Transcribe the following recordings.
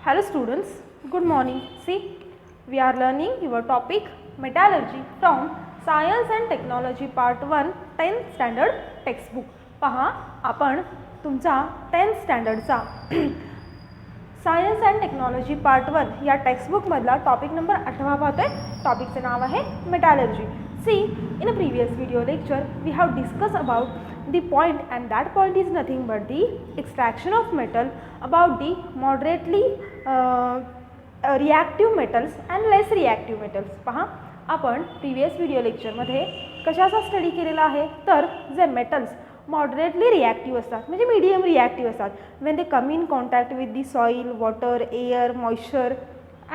Hello students, good morning. See, we are learning your topic metallurgy from Science and Technology Part 1 10th Standard textbook. पहा आपण तुमचा 10th स्टँडर्डचा science and technology part 1 या textbook मधला topic number 8 पाहतोय. टॉपिकचे नाव आहे मेटॅलर्जी. See, in a previous video lecture we have discussed about the point, and that point is nothing but the extraction of metal, about the moderately reactive metals and less reactive metals. पहा आपण previous video लेक्चरमध्ये कशाचा study केलेला आहे, तर जे metals moderately reactive असतात म्हणजे मीडियम रिॲक्टिव्ह असतात, when they come in contact with the soil, water, air, moisture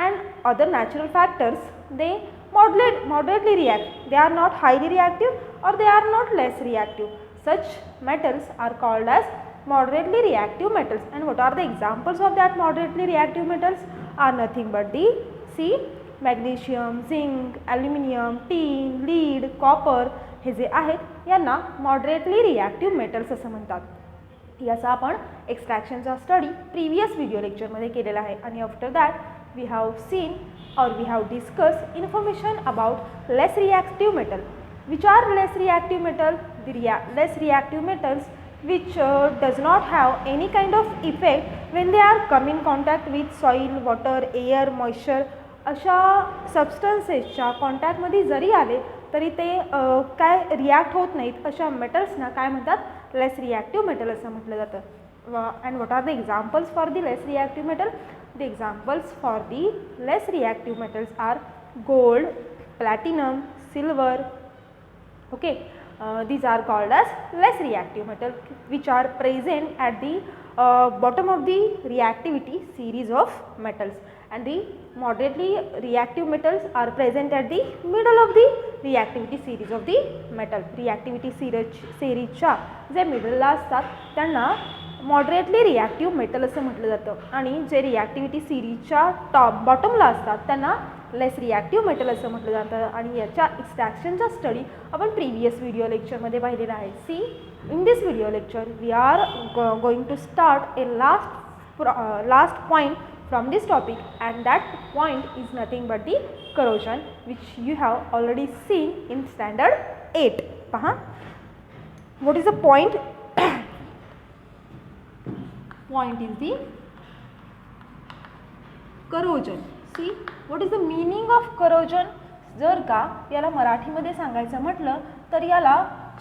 and other natural factors, they moderately react. They are not highly reactive or they are not less reactive. Such metals are called as moderately reactive metals. And what are the examples of that moderately reactive metals? Are nothing but the magnesium, zinc, aluminium, tin, lead, copper. हे जे आहेत यांना moderately reactive metals असं म्हणतात. याचा आपण एक्सट्रॅक्शनचा study previous video लेक्चरमध्ये केलेला आहे. आणि after that we have seen or we have discussed information about less reactive metal. Which are less reactive metal? The less reactive metals which does not have any kind of effect when they are come in contact with soil, water, air, moisture. अशा सबस्टन्सेसच्या कॉन्टॅक्टमध्ये जरी आले तरी ते काय react होत नाहीत, अशा मेटल्सना काय म्हणतात, लेस रिॲक्टिव्ह मेटल असं म्हटलं जातं. And what are the examples for the less reactive metal? The examples for the less reactive metals are gold, platinum, silver. Okay, these are called as less reactive metal, which are present at the bottom of the reactivity series of metals, and the moderately reactive metals are present at the middle of the reactivity series of the metal. Reactivity series च्या जे मिडलला असतात त्यांना moderately reactive metal असं म्हटलं जातं, आणि जे रिॲक्टिव्हिटी सिरीजच्या top बॉटमला असतात त्यांना लेस रिॲक्टिव्ह मेटल असं म्हटलं जातं. आणि याच्या एक्सट्रॅक्शनचा स्टडी आपण प्रीवियस व्हिडिओ लेक्चरमध्ये पाहिलेला आहे. See, in this video lecture we are going to start a last point from this topic, and that point is nothing but the corrosion, which you have already seen in standard 8. Paha, what is the point? Point is the corrosion. See, what is the meaning of corrosion? जर का याला मराठीमध्ये सांगायचं म्हटलं तर याला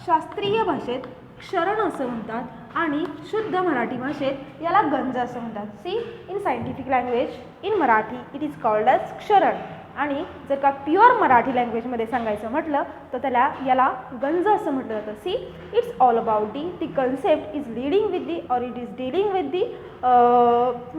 शास्त्रीय भाषेत क्षरण असं म्हणतात आणि शुद्ध मराठी भाषेत याला गंज असं म्हणतात. See, in scientific language in Marathi it is called as क्षरण, आणि जर का प्युअर मराठी लँग्वेजमध्ये सांगायचं म्हटलं तर याला गंज असं म्हटलं जातं. See, it's all about the concept is leading with the or it is dealing with the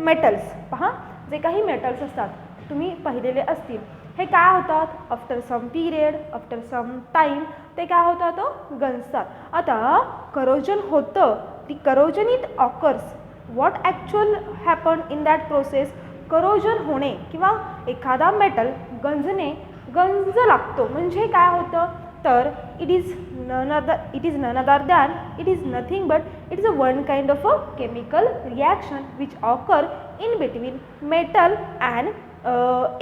metals. पहा, जे काही मेटल्स असतात तुम्ही पाहिलेले असतील, हे काय होतात, after some period, after some time ते काय होतात, गंजतात. आता करोजन होतं, ती corrosion it occurs. What actual happen in that process? Corrosion होणे किंवा एखादा मेटल गंज लागतो म्हणजे काय होतं, तर it is none other than, it is nothing but it is a one kind of a chemical reaction which occur in between metal and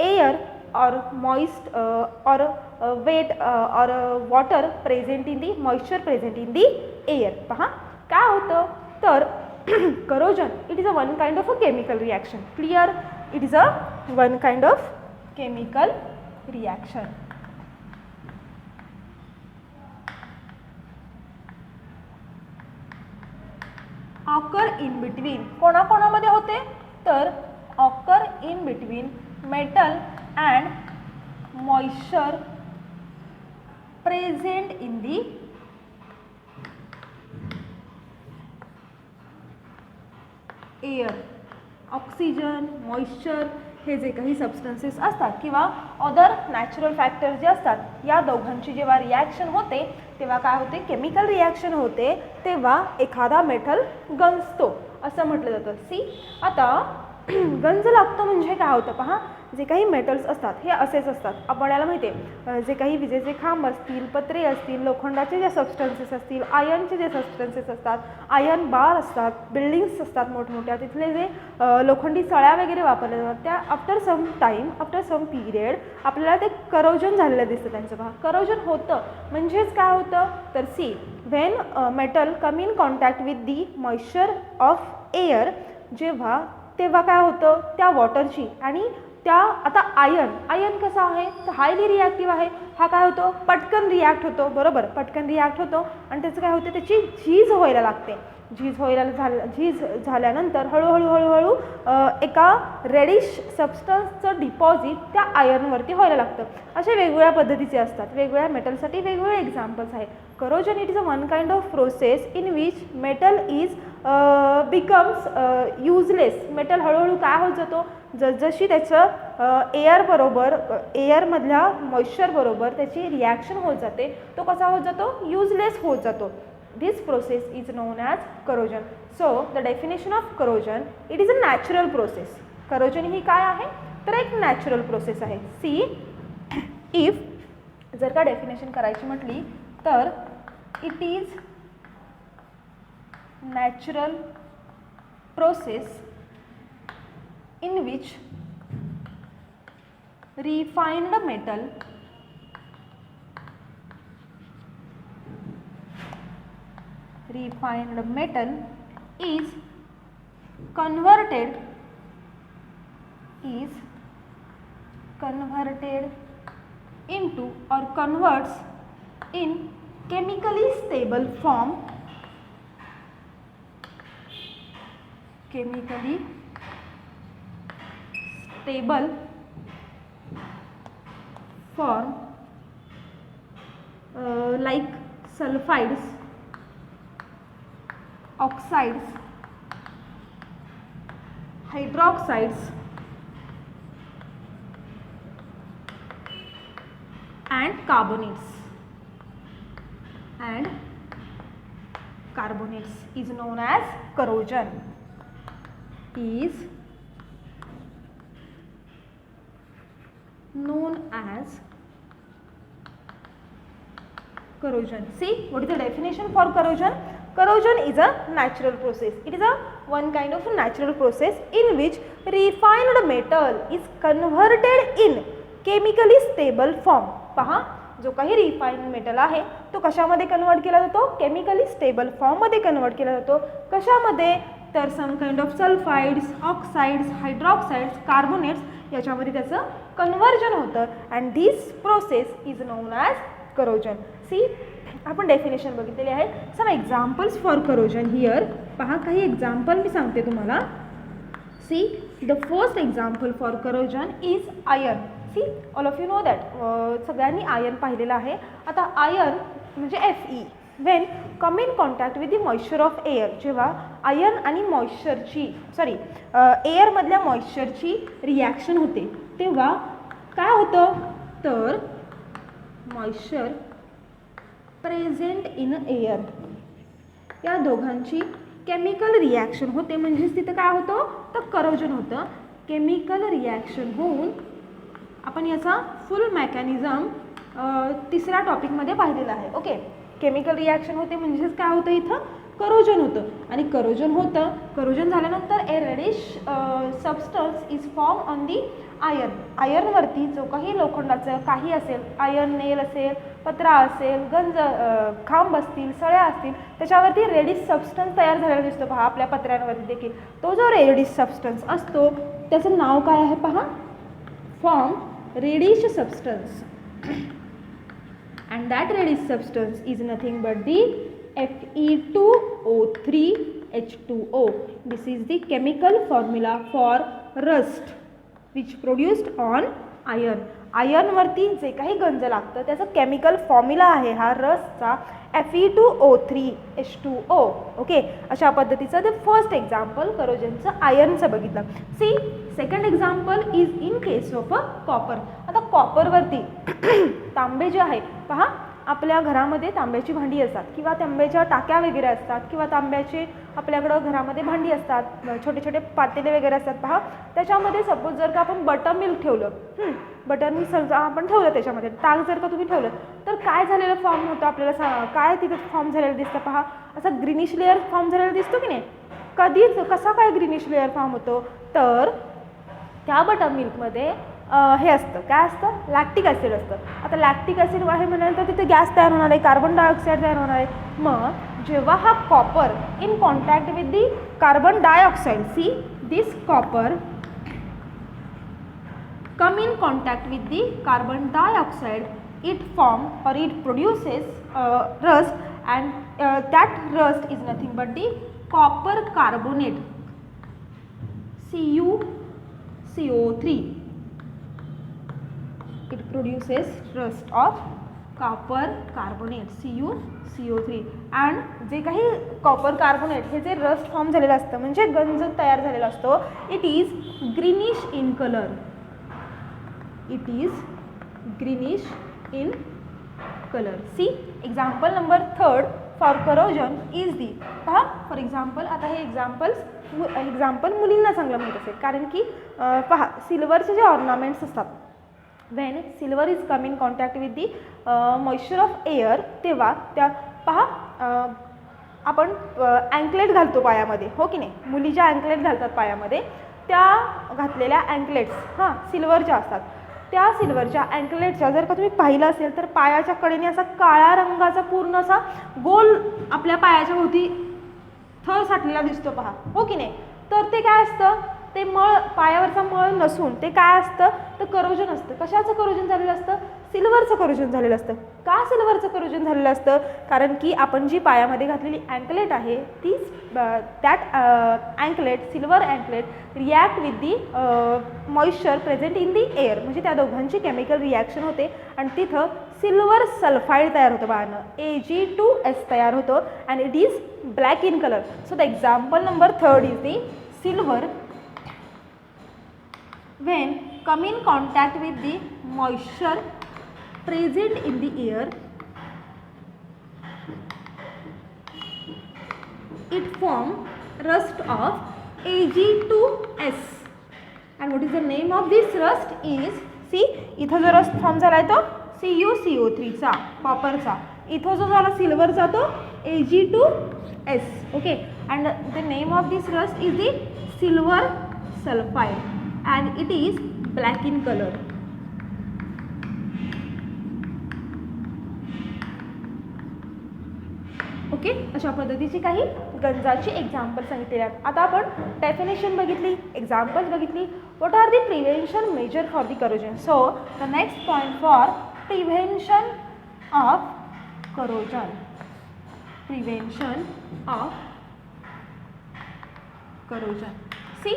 air or moist or wet or water present in the moisture present in the air. पहा काय होतं, तर corrosion it is a one kind of a chemical reaction. Clear? It is a one kind of chemical reaction. occur in between कोणाकोणामध्ये होते, तर occur in between metal and moisture present in the air. Oxygen, moisture हे जे काही substances असतात किंवा other natural factors जे असतात, या दोघांची जेव्हा रिॲक्शन होते तेव्हा काय होते, केमिकल रिॲक्शन होते, तेव्हा एखादा मेटल गंजतो असं म्हटलं जातं. सी, आता गंज लागतो म्हणजे काय होतं, पहा, जे काही मेटल्स असतात हे असेच असतात. आपल्याला माहिती आहे जे काही विजेचे खांब असतील, पत्रे असतील, लोखंडाचे जे सबस्टन्सेस असतील, आयर्नचे जे सबस्टन्सेस असतात, आयर्न बार असतात, बिल्डिंग्स असतात मोठमोठ्या, तिथले जे लोखंडी सळ्या वगैरे वापरल्या जातात त्या after some time, after some period आपल्याला ते करोजन झालेलं दिसतं त्यांचं. पहा करोजन होतं म्हणजेच काय होतं तर see when metal come in contact with the moisture of air, तेव्हा काय होतं त्या वॉटरची आणि त्या आता आयर्न कसा आहे तर हायली रिॲक्टिव्ह आहे. हा काय होतो पटकन रिॲक्ट होतो, बरोबर, पटकन रिॲक्ट होतो आणि त्याचं काय होतं त्याची झीज व्हायला लागते. झीज झाल्यानंतर हळूहळू एका रेडिश सबस्टन्सचं डिपॉझिट त्या आयर्नवरती व्हायला लागतं. असे वेगवेगळ्या पद्धतीचे असतात. वेगवेगळ्या मेटलसाठी वेगवेगळे एक्झाम्पल्स आहे. Corrosion it is a one kind of process in which metal is becomes useless. Metal हळूहळू काय होत जातो जशी त्याचं एअरमधल्या मॉइश्चरबरोबर त्याची रिॲक्शन होत जाते, तो कसा होत जातो यूजलेस होत जातो. This process is known as corrosion. So the definition of corrosion, it is a natural process. Corrosion ही काय आहे तर एक नॅचरल प्रोसेस आहे. सी इफ जर का डेफिनेशन करायची म्हटली तर it is natural process in which refined metal is converted into or converts in chemically stable form like sulfides, oxides, hydroxides and carbonates is known as corrosion. See what is the definition for corrosion? Corrosion is a natural process. It is a one kind of a natural process in which refined metal is converted in chemically stable form. पहा जो काही refined metal आहे तो कशामध्ये convert केला जातो chemically stable फॉर्ममध्ये convert केला जातो. कशामध्ये तर some kind of sulphides, oxides, hydroxides, carbonates याच्यामध्ये त्याचं कन्वर्जन होतं and this process is known as corrosion. See आपण डेफिनेशन बघितलेली आहे. Some examples for corrosion here. पहा काही एक्झाम्पल मी सांगते तुम्हाला. See the first example for corrosion is iron. See all of you know that सगळ्यांनी आयर्न पाहिलेलं आहे. आता आयर्न म्हणजे Fe when come in contact with the moisture of air. जेव्हा आयर्न आणि एअरमधल्या मॉइश्चरची रिॲक्शन होते तेव्हा काय होतं तर मॉइश्चर प्रेझेंट इन एअर या दोघांची केमिकल रिॲक्शन होते म्हणजेच तिथं काय होतं तर करोजन होतं. केमिकल रिॲक्शन होऊन आपण याचा फुल मेकॅनिझम तिसऱ्या टॉपिकमध्ये पाहिलेला आहे. ओके, केमिकल रिॲक्शन होते म्हणजेच काय होतं इथं करोजन होतं आणि करोजन झाल्यानंतर a reddish substance is form on the iron. आयर्नवरती जो काही लोखंडाचं काही असेल, आयर्न नेल असेल, पत्रा असेल, खांब असतील, सळ्या असतील त्याच्यावरती रेडिश सबस्टन्स तयार झालेला दिसतो. पहा आपल्या पत्र्यांवरती देखील तो जो रेडिश सबस्टन्स असतो त्याचं नाव काय आहे पहा form reddish substance and that reddish substance is nothing but the Fe2O3H2O. This is the chemical formula for rust which produced on iron. आयर्नवरती जे काही गंज लागतं त्याचं केमिकल फॉर्म्युला आहे हा रस्टचा Fe2O3H2O. ओके, अशा पद्धतीचं द फर्स्ट एक्झाम्पल करोजनचं आयर्नचं बघितलं. See second example is in case of a copper. आता कॉपरवरती तांबे जे आहे पहा आपल्या घरामध्ये तांब्याची भांडी असतात किंवा तांब्याच्या टाक्या वगैरे असतात किंवा तांब्याचे आपल्याकडं घरामध्ये भांडी असतात, छोटे छोटे पातेले वगैरे असतात पहा. त्याच्यामध्ये सपोज जर का आपण बटर मिल्क ठेवलं, बटर मिल्क समजा आपण ठेवलं, त्याच्यामध्ये ताक जर का तुम्ही ठेवलं तर काय झालेलं फॉर्म होतं आपल्याला काय तिथं फॉर्म झालेलं दिसतं पहा. असा ग्रीनिश लेअर फॉर्म झालेला दिसतो की नाही. कसा काय ग्रीनिश लेअर फॉर्म होतो तर त्या बटर मिल्कमध्ये हे असतं, काय असतं, लॅक्टिक ॲसिड असतं. आता लॅक्टिक ॲसिड आहे म्हणाल्यानंतर तिथे गॅस तयार होणार आहे, कार्बन डायऑक्साईड तयार होणार आहे. मग जेव्हा हा copper in contact with the carbon dioxide, see this copper come in contact with the carbon dioxide, it form or it produces rust, and that rust is nothing but the copper carbonate, CuCO3. It produces rust of copper carbonate, CuCO3. and जे काही copper carbonate हे जे rust form झालेलं असतं म्हणजे गंज तयार झालेला असतो, it is greenish in colour. It is greenish in color. See, example number 3 for corrosion is the पहा. फॉर एक्झाम्पल आता हे एक्झाम्पल मुलींना चांगलं माहीत असेल, कारण की पहा सिल्वरचे जे ऑर्नामेंट्स असतात, Wien silver is come in contact with the moisture of air, तेव्हा त्या पहा आपण अँकलेट घालतो पायामध्ये, हो की नाही. मुली ज्या अँकलेट घालतात पायामध्ये, त्या घातलेल्या अँकलेट्स सिल्वरच्या असतात. त्या सिल्वरच्या अँकलेटच्या जर का तुम्ही पाहिलं असेल तर पायाच्या कडेने असा काळ्या रंगाचा पूर्ण असा गोल आपल्या पायाच्या भोवती थर साठलेला दिसतो पहा, हो की नाही. तर ते काय असतं, ते मळ, पायावरचा मळ नसून ते काय असतं तर करोजन असतं. कशाचं करोजन झालेलं असतं, सिल्वरचं करोजन झालेलं असतं. का सिल्वरचं करोजन झालेलं असतं, कारण की आपण जी पायामध्ये घातलेली अँकलेट आहे ती that anklet, silver anklet react with the moisture present in the air, म्हणजे त्या दोघांची केमिकल रिॲक्शन होते आणि तिथं सिल्वर सल्फाईड तयार होतं बाळानं, Ag2S तयार होतं and it is black in colour. So the example number 3 is the silver when come in contact with the moisture present in the air, it form rust of Ag2S. and what is the name of this rust is, see इथं जो rust form झाला आहे तो CuCO3 चा, कॉपरचा. इथं जो झाला सिल्वरचा तो Ag2S. Okay, and the name of this rust is the silver sulfide and it is black in color. Okay, अशा पद्धतीची काही गंजाची एक्झाम्पल सांगितलेली आहेत. आता आपण डेफिनेशन बघितली, एक्झाम्पल्स बघितली. What are the prevention measure for the corrosion. So the next point for prevention of corrosion, prevention of corrosion. See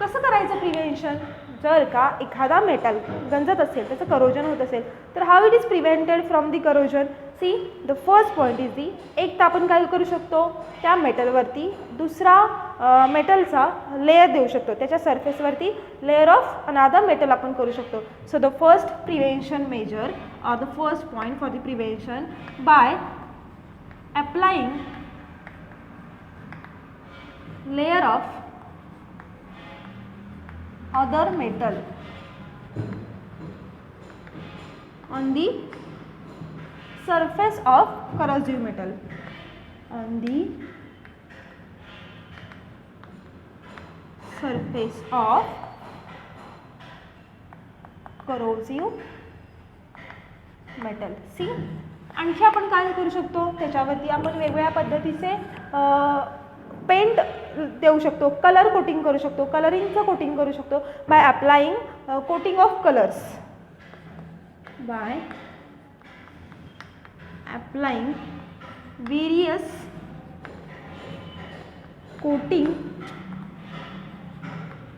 कसं करायचं प्रिव्हेन्शन, जर का एखादा मेटल गंजत असेल, त्याचं करोजन होत असेल तर how it is prevented from the corrosion. C the first point is the, एक तर आपण काय करू शकतो, त्या मेटलवरती दुसरा मेटलचा लेयर देऊ शकतो, त्याच्या सरफेसवरती लेयर ऑफ अनादर मेटल आपण करू शकतो. So the first prevention measure or the first point for the prevention by applying layer of other metal on the surface of corrosive metal, on the surface of corrosive metal. See, आणखी आपण काय करू शकतो, त्याच्यावरती आपण वेगवेगळ्या पद्धतीचे paint देऊ शकतो, कलर कोटिंग करू शकतो, कलरिंगचं कोटिंग करू शकतो by applying coating of colours, by applying various coating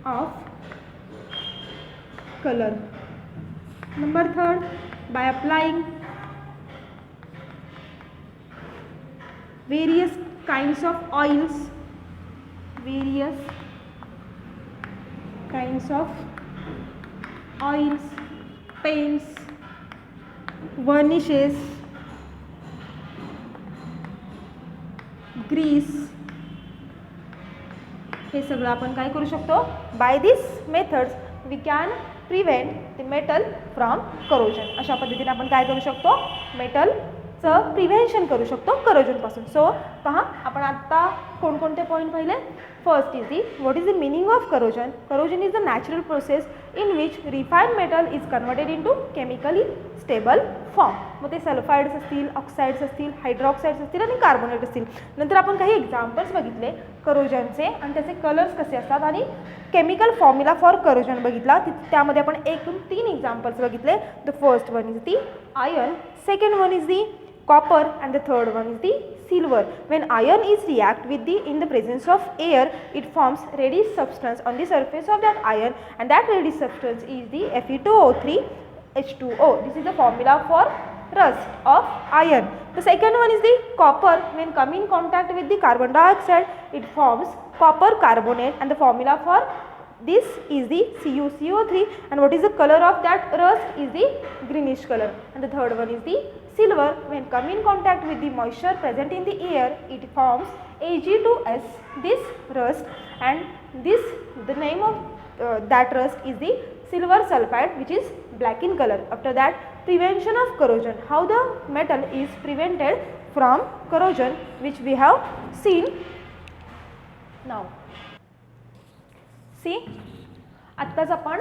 of colour. Number 3, by applying various kinds of oils, various kinds of oils, paints, varnishes, grease, हे सगळं आपण काय करू शकतो, by this methods we can prevent the metal from corrosion. अशा पद्धतीने आपण काय करू शकतो, मेटलचं प्रिव्हेन्शन करू शकतो करोजनपासून. सो पहा, आपण आत्ता कोणकोणते पॉईंट पाहिले. First is the what is the meaning of corrosion. Corrosion is the natural process in which refined metal is converted into chemically stable form. मग ते सल्फाइड्स असतील, ऑक्साईड्स असतील, हायड्रॉक्साईड्स असतील आणि कार्बोनेट असतील. नंतर आपण काही एक्झाम्पल्स बघितले करोजनचे आणि त्याचे कलर्स कसे असतात आणि केमिकल फॉर्म्युला फॉर करोजन बघितला. त्यामध्ये आपण 3 एक्झाम्पल्स बघितले. The first one is the iron, second one is the copper and the third one is the silver. When iron is react with the in the presence of air, it forms reddish substance on the surface of that iron, and that reddish substance is the Fe2O3 H2O. This is the formula for rust of iron. The second one is the copper. When come in contact with the carbon dioxide, it forms copper carbonate, and the formula for this is the CuCO3, and what is the color of that rust is the greenish color. And the third one is the silver. When come in contact with the moisture present in the air, it forms Ag2S, this rust, and this the name of that rust is the silver sulfide, which is black in color. After that, prevention of corrosion. How the metal is prevented from corrosion, which we have seen now. See, आत्ताच आपण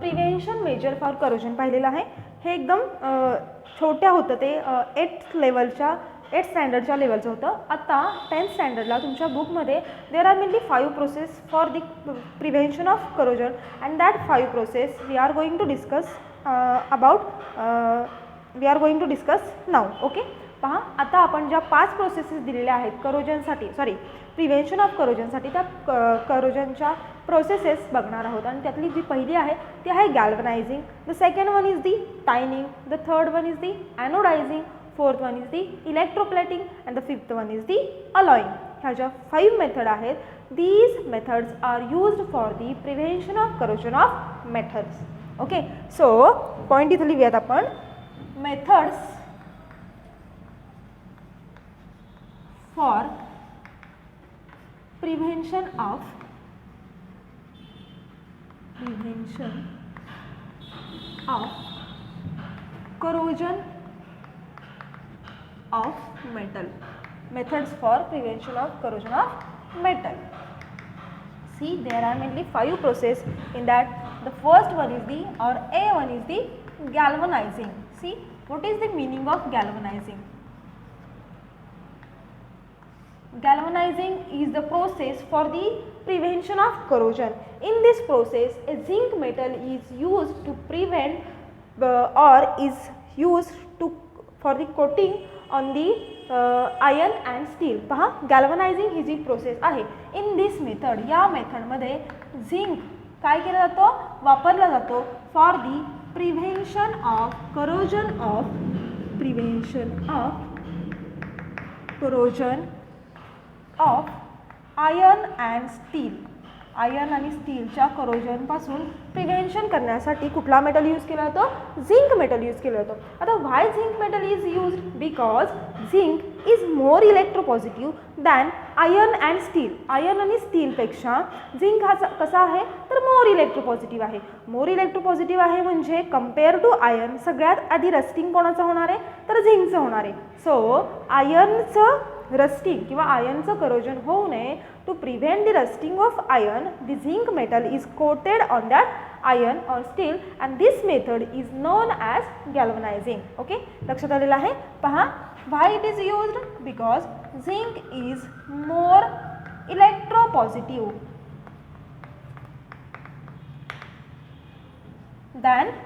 prevention measure for corrosion पाहिलेलं आहे. हे एकदम छोट्या होतं, ते 8th स्टँडर्डच्या लेवलचं होतं. आता 10th स्टँडर्डला तुमच्या बुकमध्ये there are mainly 5 process for the prevention of corrosion, and that 5 process we are going to discuss now. Okay, पहा, आता आपण ज्या 5 प्रोसेसेस दिलेल्या आहेत करोजनसाठी, प्रिव्हेन्शन ऑफ करोजनसाठी, त्या करोजनच्या प्रोसेसेस बघणार आहोत. आणि त्यातली जी पहिली आहे ती आहे galvanising. The second one is the tinning, the third one is the anodising, fourth one is the electroplating, and the fifth one is the alloying. ह्या ज्या 5 मेथड आहेत, these methods are used for the prevention of corrosion of metals. Okay, so point इथं लिहूयात आपण, methods for prevention of corrosion of metal. Methods for prevention of corrosion of metal. See, there are mainly 5 process in that. The first one is the, or A one is the galvanizing. See, what is the meaning of galvanizing? Galvanizing is the process for the prevention of corrosion. In this process, a zinc metal is used to prevent or is used for the coating on the iron and steel. पहा, galvanizing ही जी process आहे, in this method, या मेथडमध्ये zinc काय केला जातो, वापरला जातो for the prevention of corrosion of iron and steel. Iron आणि स्टीलच्या करोजनपासून प्रिव्हेन्शन करण्यासाठी कुठला मेटल यूज केला जातो, झिंक मेटल यूज केला जातो. आता why zinc metal is used, because zinc is more electropositive than iron and steel. Iron आणि स्टीलपेक्षा झिंक हा कसा आहे, तर मोर इलेक्ट्रोपॉझिटिव्ह आहे. मोर इलेक्ट्रोपॉझिटिव्ह आहे म्हणजे कम्पेअर टू आयर्न सगळ्यात आधी रस्टिंग कोणाचं होणार आहे, तर झिंकचं होणार आहे. सो आयर्नचं रस्टिंग किंवा आयर्नचं करोजन होऊ नये, to prevent the rusting of iron, the zinc metal is coated on that iron or steel, and this method is known as galvanizing. Okay, लक्षात आलेलं आहे. पहा, why it is used, because zinc is more electropositive than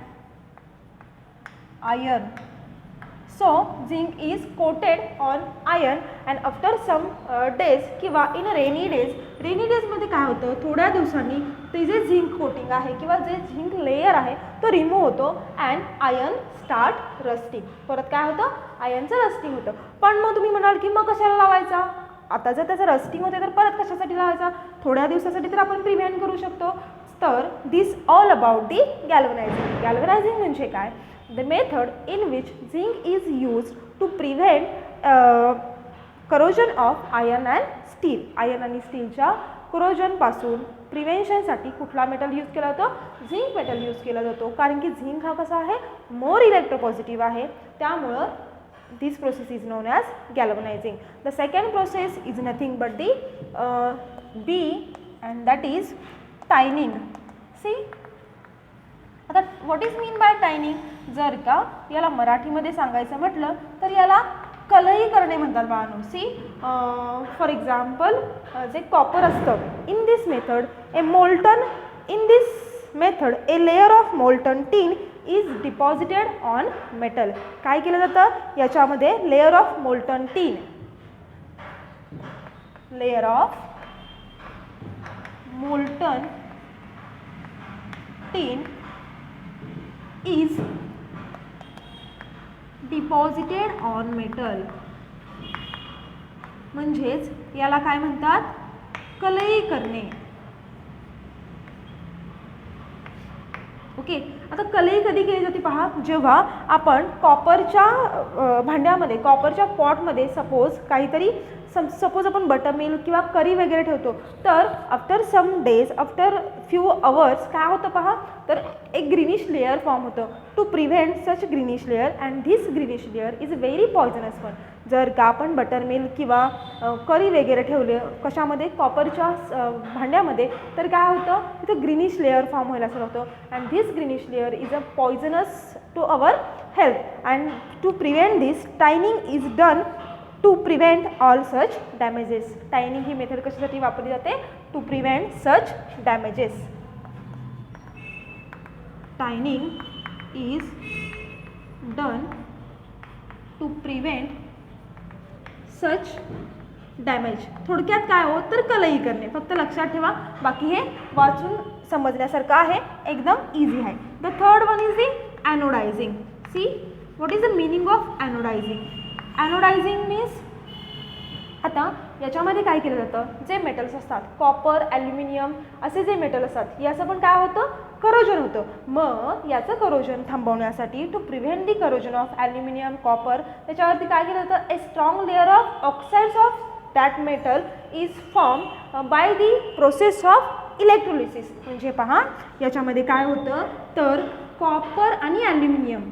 iron. So zinc is coated on iron, and after some days किंवा in rainy days मध्ये काय होतं, थोड्या दिवसांनी ते जे झिंक कोटिंग आहे किंवा जे झिंक लेयर आहे तो रिमूव्ह होतो अँड आयर्न स्टार्ट रस्टिंग. परत काय होतं, आयर्नचं रस्टिंग होतं. पण मग तुम्ही म्हणाल की मग कशाला लावायचा, आता जर त्याचं रस्टिंग होते तर परत कशासाठी लावायचा, थोड्या दिवसासाठी तर आपण प्रिव्हेंट करू शकतो. तर दिस ऑल अबाउट दी गॅल्वनायझिंग. गॅल्वनायझिंग म्हणजे काय, the method in which zinc is used to prevent corrosion of iron and steel. Iron आणि स्टीलच्या करोजनपासून प्रिव्हेन्शनसाठी कुठला मेटल यूज केला जातो? झिंक मेटल यूज केला जातो. कारण की झिंक हा कसा आहे? मोर इलेक्ट्रोपॉझिटिव्ह आहे. त्यामुळं this process is known as galvanizing. The second process is nothing but the B, and that is tining. See, आता what is mean by tining? जर का याला मराठीमध्ये सांगायचं म्हटलं तर याला कलई करणे म्हणतात बाळांनो. सी फॉर एक्झाम्पल जे कॉपर असतं, in this method a layer of molten tin is deposited on metal. काय केलं जातं याच्यामध्ये? Layer of molten tin, layer of molten tin is deposited on metal. म्हणजेच याला काय म्हणतात? कलई करणे. ओके, आता कलई कधी केली जाते पहा? जेव्हा आपण कॉपरच्या भांड्यामध्ये, कॉपरच्या पॉटमध्ये सपोज आपण बटर मिल्क किंवा करी वगैरे ठेवतो, तर after some days, after few hours काय होतं पहा? तर एक ग्रीनिश लेअर फॉर्म होतं. To prevent such greenish layer, and this greenish layer is very poisonous one. जर का आपण बटर मिल्क किंवा करी वगैरे ठेवले कशामध्ये? कॉपरच्या भांड्यामध्ये, तर काय होतं? तिथं ग्रीनिश लेअर फॉर्म व्हायला सुरू होतं. And this greenish layer is a poisonous to our health. And to prevent this, tinning is done to prevent all such damages. Tinning ही मेथड कशासाठी वापरली जाते? To prevent such damages. Tinning is done to prevent such damage. थोडक्यात काय हो? तर कलई करणे. फक्त लक्षात ठेवा, बाकी हे वाचून समजण्यासारखं आहे, एकदम इझी आहे. The third one is the anodising. See, what is the meaning of anodising? Anodising means, आता याच्यामध्ये काय केलं जातं? जे मेटल्स असतात, कॉपर, ॲल्युमिनियम असे जे मेटल असतात, याचं पण काय होतं? करोजन होतं. मग याचं करोजन थांबवण्यासाठी, to prevent the corrosion of aluminium, copper, त्याच्यावरती काय केलं जातं? A strong layer of oxides of that metal is form by the process of electrolysis. म्हणजे पहा, याच्यामध्ये काय होतं? तर कॉपर आणि ॲल्युमिनियम,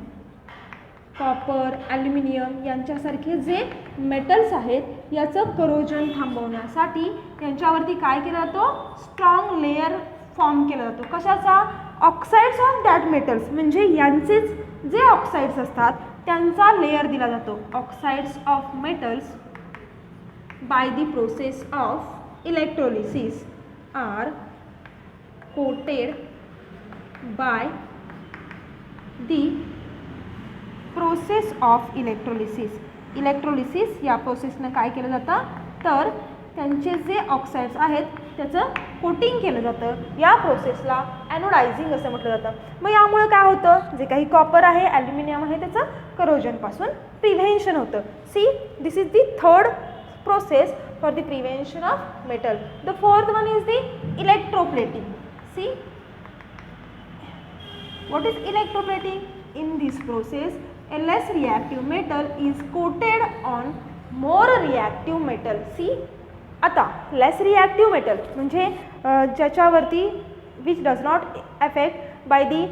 कॉपर, ॲल्युमिनियम यांच्यासारखे जे मेटल्स आहेत, याचं करोजन थांबवण्यासाठी यांच्यावरती काय केलं जातं? स्ट्रॉंग लेअर फॉर्म केला जातो. कशाचा? Oxides of that metals. म्हणजे यांचेच जे ऑक्साइड्स असतात त्यांचा लेअर दिला जातो. Oxides of metals by the process of electrolysis are coated by the process of electrolysis. Electrolysis या प्रोसेसनं काय केलं जातं? तर त्यांचे जे ऑक्साइड्स आहेत त्याचं कोटिंग केलं जातं. या प्रोसेसला ॲनोडायझिंग असं म्हटलं जातं. मग यामुळे काय होतं? जे काही कॉपर आहे, ॲल्युमिनियम आहे, त्याचं करोजनपासून प्रिव्हेन्शन होतं. See, this is the third process for the prevention of metal. The fourth one is the electroplating. See, what is electroplating? In this process, a less reactive metal is coated on more reactive metal. See, आता less reactive metal म्हणजे ज्याच्यावरती which does not affect by the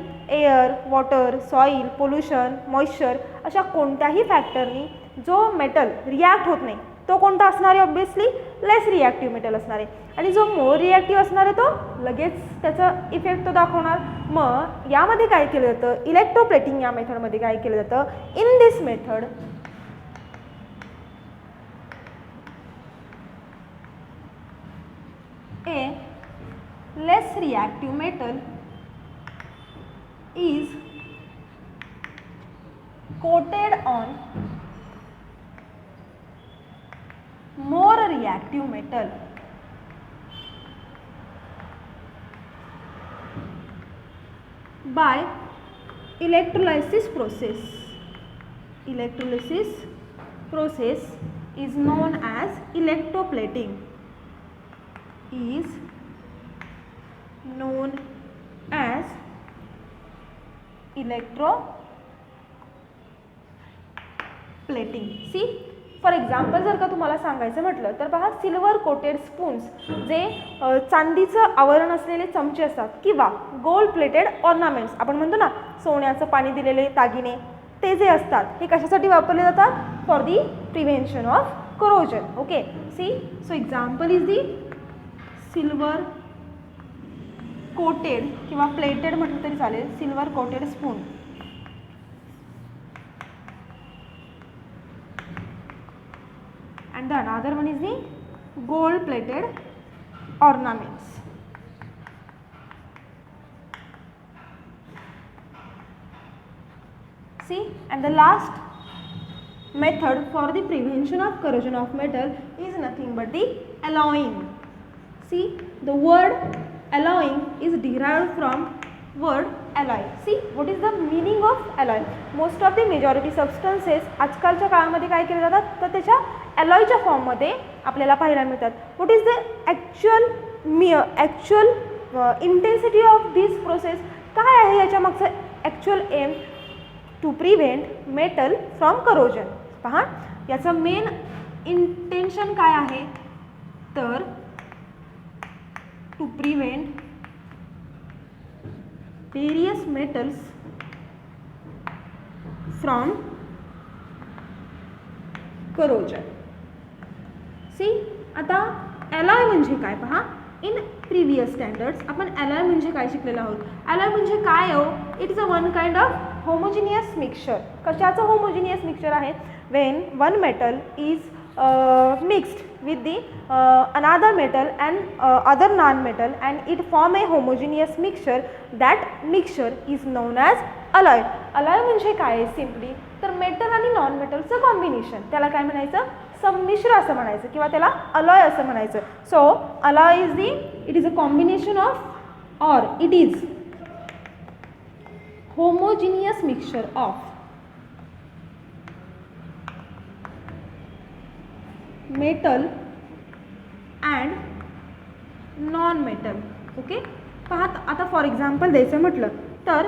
air, water, soil, pollution, moisture अशा कोणत्याही फॅक्टरनी जो metal react होत नाही, तो कोणता असणार आहे? ऑब्वियसली लेस रिॲक्टिव्ह मेटल असणार आहे. आणि जो मोर रिॲक्टिव्ह असणार आहे तो लगेच त्याचा इफेक्ट तो दाखवणार. मग यामध्ये काय केलं जातं? इलेक्ट्रोप्लेटिंग या मेथडमध्ये काय केलं जातं? In this method A less reactive metal is coated on more reactive metal. By electrolysis process. Electrolysis process is known as electroplating. Is known as electroplating. See, for example जर का तुम्हाला सांगायचं म्हटलं तर पहा, सिल्वर कोटेड स्पून्स जे चांदीचं आवरण असलेले चमचे असतात किंवा गोल्ड प्लेटेड ऑर्नामेंट्स, आपण म्हणतो ना सोन्याचं पाणी दिलेले दागिने, ते जे असतात हे कशासाठी वापरले जातात? For the prevention of corrosion. Okay, see, so example is the silver coated किंवा प्लेटेड म्हटलं तरी चालेल, silver coated spoon. And the another one is the gold plated ornaments. See, and the last method for the prevention of corrosion of metal is nothing but the alloying. See, the word alloying is derived from word alloy. See, what is the meaning of alloy? Most of the majority substances आजकालच्या काळामध्ये काय केले जातात तर त्याच्या alloyच्या फॉर्ममध्ये आपल्याला पाहायला मिळतात. What is the actual intensity of this process? काय आहे याच्या मागचं actual aim? To prevent metal from corrosion. पहा, याचं मेन इंटेन्शन काय आहे तर to prevent various metals from corrosion. See, आता alloy म्हणजे काय पहा, इन प्रिव्हियस स्टँडर्ड्स आपण alloy म्हणजे काय शिकलेलो आहोत. alloy म्हणजे काय हो? It is a one kind of homogeneous mixture. कशाचं होमोजिनियस मिक्सचर आहे? Wien one metal is mixed with the another metal and other non-metal and it form a homogeneous mixture. That mixture is known as alloy. alloy म्हणजे काय? Simply तर metal आणि non मेटलचं combination, त्याला काय म्हणायचं? संमिश्र असं म्हणायचं किंवा त्याला अलॉय असं म्हणायचं. So alloy is the, it is a combination of or it is homogeneous mixture of metal and non metal. Okay, पहा आता फॉर एक्झाम्पल द्यायचं म्हटलं तर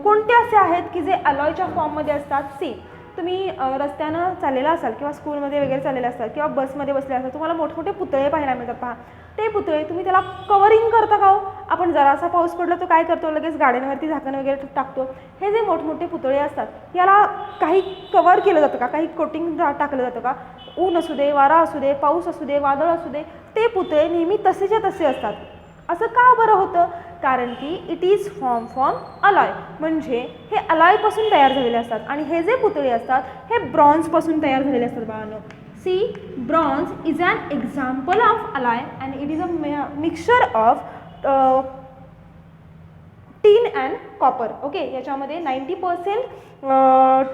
कोणते असे आहेत की जे अलॉयच्या फॉर्ममध्ये असतात? सी, तुम्ही रस्त्यानं चाललेला असाल किंवा स्कूलमध्ये वगैरे चाललेला असाल किंवा बसमध्ये बसले असाल, तुम्हाला मोठमोठे पुतळे पाहायला मिळतात. पहा, ते पुतळे तुम्ही त्याला कवरिंग करता का हो? आपण जरासा पाऊस पडला तो काय करतो, लगेच गाड्यांवरती झाकण वगैरे टाकतो. हे जे मोठमोठे पुतळे असतात याला काही कवर केलं जातं का? काही कोटिंग टाकलं जातं का? ऊन असू दे, वारा असू दे, पाऊस असू दे, वादळ असू दे, ते पुतळे नेहमी तसेच्या तसे असतात. असं का बरं होतं? कारण की it is form from alloy, म्हणजे हे अलॉयपासून तयार झालेले असतात. आणि हे जे पुतळे असतात हे ब्रॉन्झपासून तयार झालेले असतात बाळांनो. See, bronze is an example of alloy and it is a mixture of tin and copper. Okay, याच्यामध्ये 90%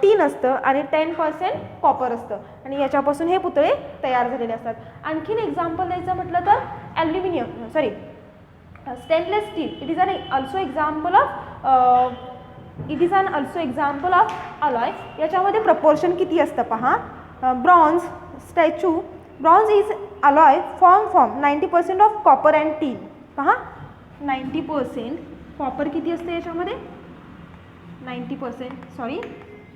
टीन असतं आणि 10% कॉपर असतं आणि याच्यापासून हे पुतळे तयार झालेले असतात. आणखीन एक्झाम्पल द्यायचं म्हटलं तर aluminium, sorry, stainless steel. It is also example of alloy. याच्यामध्ये प्रपोर्शन किती असतं पहा. Bronze statue, bronze is alloy form 90% of copper and tin. पहा, 90% कॉपर किती असते याच्यामध्ये? 90%, सॉरी,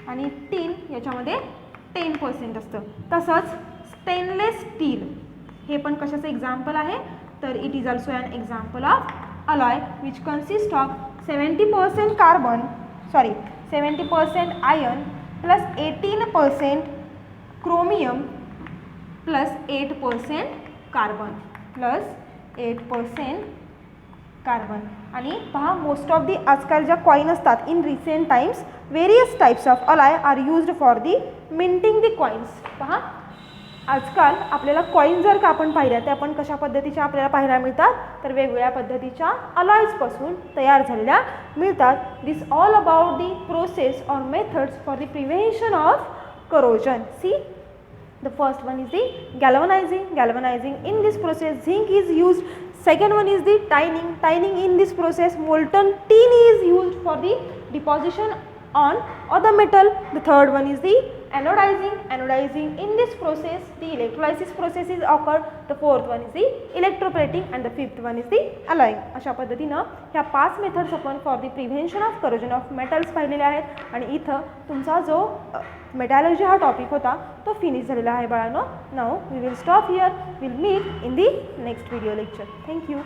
आणि टीन याच्यामध्ये 10% असतं. तसंच स्टेनलेस स्टील हे पण कशाचं एक्झाम्पल आहे तर it is also an example of alloy which consist of 70% carbon, sorry 70% iron plus 18% chromium plus 8% carbon plus 8% carbon. आणि पहा, मोस्ट ऑफ दी आजकाल ज्या कॉईन असतात in recent times various types of alloy are used for the minting the coins. पहा, आजकाल आपल्याला coin जर का आपण पाहिल्या त्या आपण कशा पद्धतीच्या आपल्याला पाहायला मिळतात तर वेगवेगळ्या पद्धतीच्या अलॉयजपासून तयार झालेल्या मिळतात. This all about the process और methods for the prevention of corrosion. See, the first one is the galvanizing. In this process zinc is used. Second one is the tining. In this process molten tin is used for the deposition on other metal. The third one is the Anodizing. In this process, the electrolysis process is occurred. The fourth one is the electroplating and the fifth one is the alloying. अशा पद्धतीनं ह्या 5 methods आपण for the prevention of corrosion of metals पाहिलेले आहेत आणि इथं तुमचा जो मेटॅलर्जी हा टॉपिक होता तो फिनिश झालेला आहे बाळांनो. Now we will stop here. Will meet in the next video lecture. Thank you.